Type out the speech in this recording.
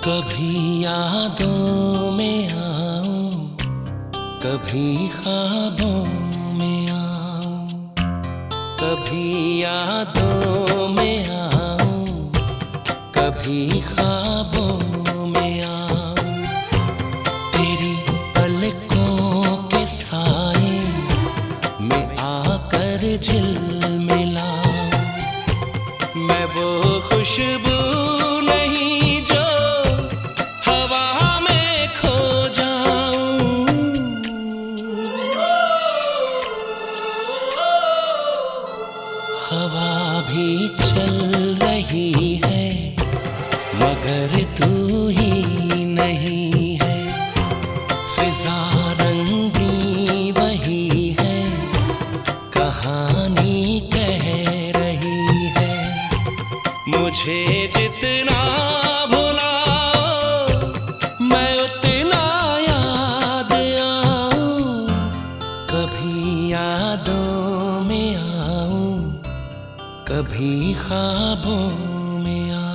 कभी यादों में आऊं, कभी ख्वाबों में आऊं, कभी यादों में आऊं, कभी ख्वाबों में आऊं। तेरी पलकों के साए में आकर झिलमिलाऊं। मैं वो खुशबू नहीं जो हवा में खो जाऊं। हवा भी चल रही है मगर तू ही नहीं है। फिजा रंगी वही है, कहानी कह रही है। मुझे जितना भुलाओ मैं उतना याद आऊं। कभी यादों में आऊं, कभी ख्वाबों में आऊं।